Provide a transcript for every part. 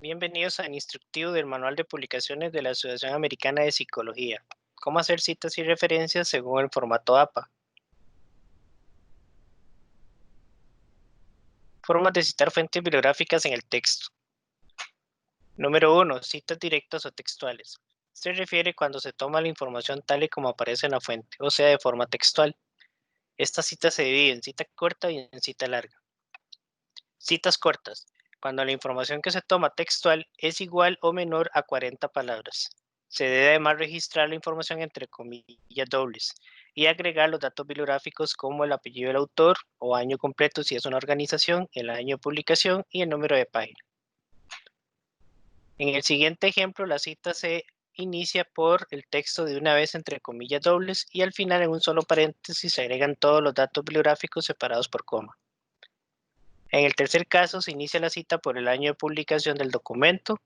Bienvenidos al instructivo del Manual de Publicaciones de la Asociación Americana de Psicología. ¿Cómo hacer citas y referencias según el formato APA? Formas de citar fuentes bibliográficas en el texto. Número 1. Citas directas o textuales. Se refiere cuando se toma la información tal y como aparece en la fuente, o sea, de forma textual. Esta cita se divide en cita corta y en cita larga. Citas cortas. Cuando la información que se toma textual es igual o menor a 40 palabras. Se debe además registrar la información entre comillas dobles y agregar los datos bibliográficos como el apellido del autor o año completo si es una organización, el año de publicación y el número de página. En el siguiente ejemplo, la cita se inicia por el texto de una vez entre comillas dobles y al final en un solo paréntesis se agregan todos los datos bibliográficos separados por coma. En el tercer caso, se inicia la cita por el año de publicación del documento,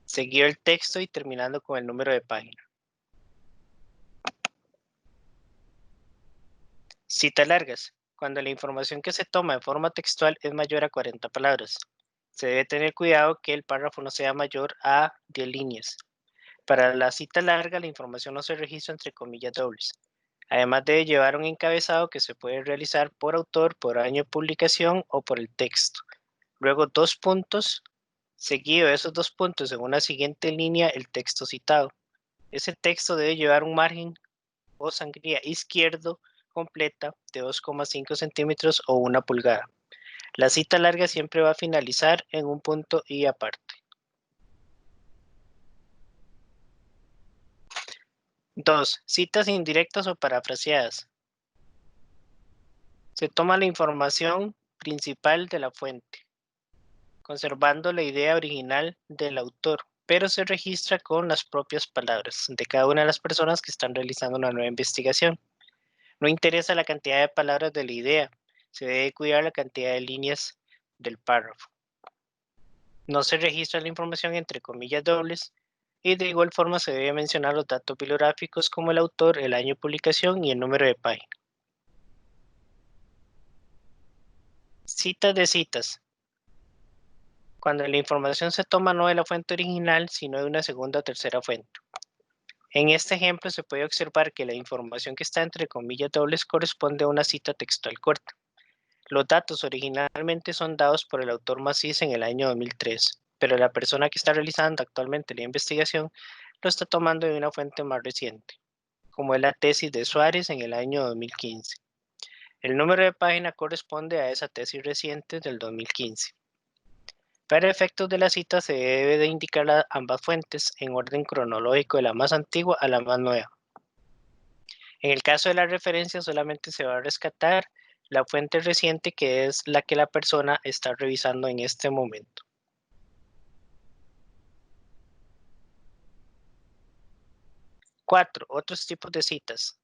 seguido el texto y terminando con el número de página. Citas largas. Cuando la información que se toma en forma textual es mayor a 40 palabras. Se debe tener cuidado que el párrafo no sea mayor a 10 líneas. Para la cita larga, la información no se registra entre comillas dobles. Además debe llevar un encabezado que se puede realizar por autor, por año de publicación o por el texto. Luego dos puntos, seguido de esos dos puntos en una siguiente línea el texto citado. Ese texto debe llevar un margen o sangría izquierdo completa de 2,5 centímetros o 1 pulgada. La cita larga siempre va a finalizar en un punto y aparte. 2. Citas indirectas o parafraseadas. Se toma la información principal de la fuente, conservando la idea original del autor, pero se registra con las propias palabras de cada una de las personas que están realizando una nueva investigación. No interesa la cantidad de palabras de la idea, se debe cuidar la cantidad de líneas del párrafo. No se registra la información entre comillas dobles y de igual forma se debe mencionar los datos bibliográficos como el autor, el año de publicación y el número de página. Citas de citas. Cuando la información se toma no de la fuente original, sino de una segunda o tercera fuente. En este ejemplo se puede observar que la información que está entre comillas dobles corresponde a una cita textual corta. Los datos originalmente son dados por el autor Macis en el año 2003, pero la persona que está realizando actualmente la investigación lo está tomando de una fuente más reciente, como es la tesis de Suárez en el año 2015. El número de página corresponde a esa tesis reciente del 2015. Para efectos de la cita se debe de indicar ambas fuentes en orden cronológico de la más antigua a la más nueva. En el caso de la referencia solamente se va a rescatar la fuente reciente que es la que la persona está revisando en este momento. 4. Otros tipos de citas.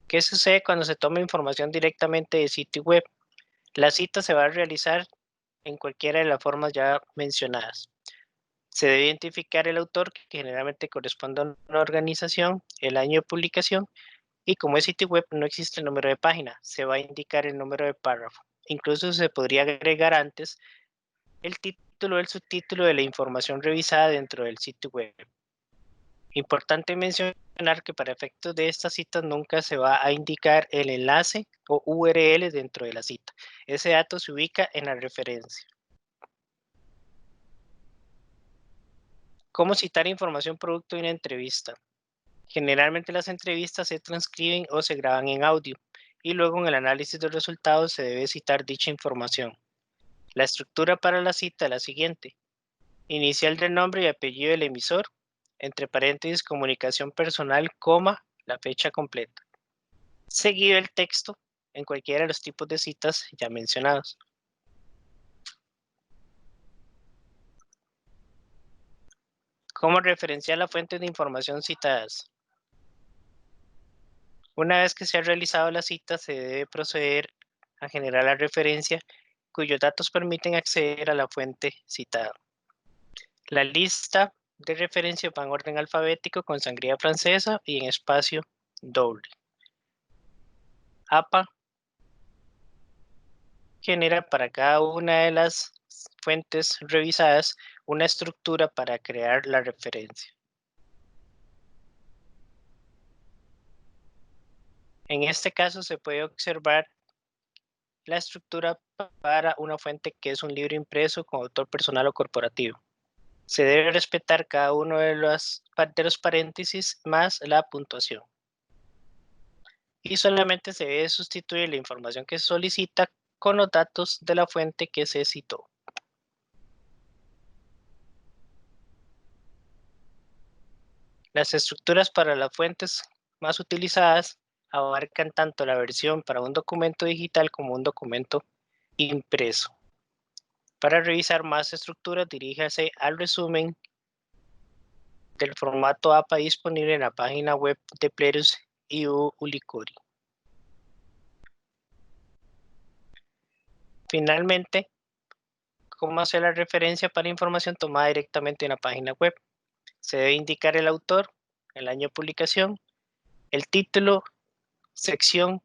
¿Qué sucede cuando se toma información directamente de sitio web? La cita se va a realizar en cualquiera de las formas ya mencionadas. Se debe identificar el autor, que generalmente corresponde a una organización, el año de publicación, y como es sitio web no existe el número de página, se va a indicar el número de párrafo. Incluso se podría agregar antes el título o el subtítulo de la información revisada dentro del sitio web. Importante mencionar que para efectos de esta cita nunca se va a indicar el enlace o URL dentro de la cita. Ese dato se ubica en la referencia. ¿Cómo citar información producto de una entrevista? Generalmente las entrevistas se transcriben o se graban en audio y luego en el análisis de resultados se debe citar dicha información. La estructura para la cita es la siguiente: inicial del nombre y apellido del emisor, entre paréntesis comunicación personal, coma, la fecha completa. Seguido el texto en cualquiera de los tipos de citas ya mencionados. ¿Cómo referenciar la fuente de información citadas? Una vez que se ha realizado la cita, se debe proceder a generar la referencia cuyos datos permiten acceder a la fuente citada. La lista de referencia va en orden alfabético con sangría francesa y en espacio doble. APA genera para cada una de las fuentes revisadas una estructura para crear la referencia. En este caso se puede observar la estructura para una fuente que es un libro impreso con autor personal o corporativo. Se debe respetar cada uno de los paréntesis más la puntuación. Y solamente se debe sustituir la información que se solicita con los datos de la fuente que se citó. Las estructuras para las fuentes más utilizadas abarcan tanto la versión para un documento digital como un documento impreso. Para revisar más estructuras, diríjase al resumen del formato APA disponible en la página web de Plerus y Ulicori. Finalmente, ¿cómo hacer la referencia para información tomada directamente en la página web? Se debe indicar el autor, el año de publicación, el título, sección,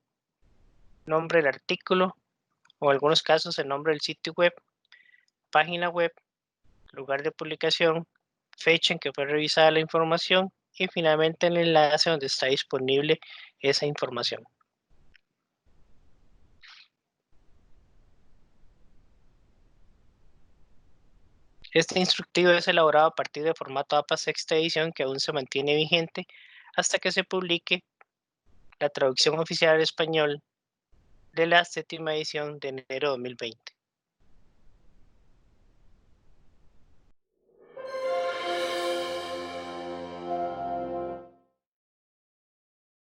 nombre del artículo o en algunos casos el nombre del sitio web, página web, lugar de publicación, fecha en que fue revisada la información y finalmente el enlace donde está disponible esa información. Este instructivo es elaborado a partir del formato APA sexta edición que aún se mantiene vigente hasta que se publique la traducción oficial al español de la séptima edición de enero de 2020.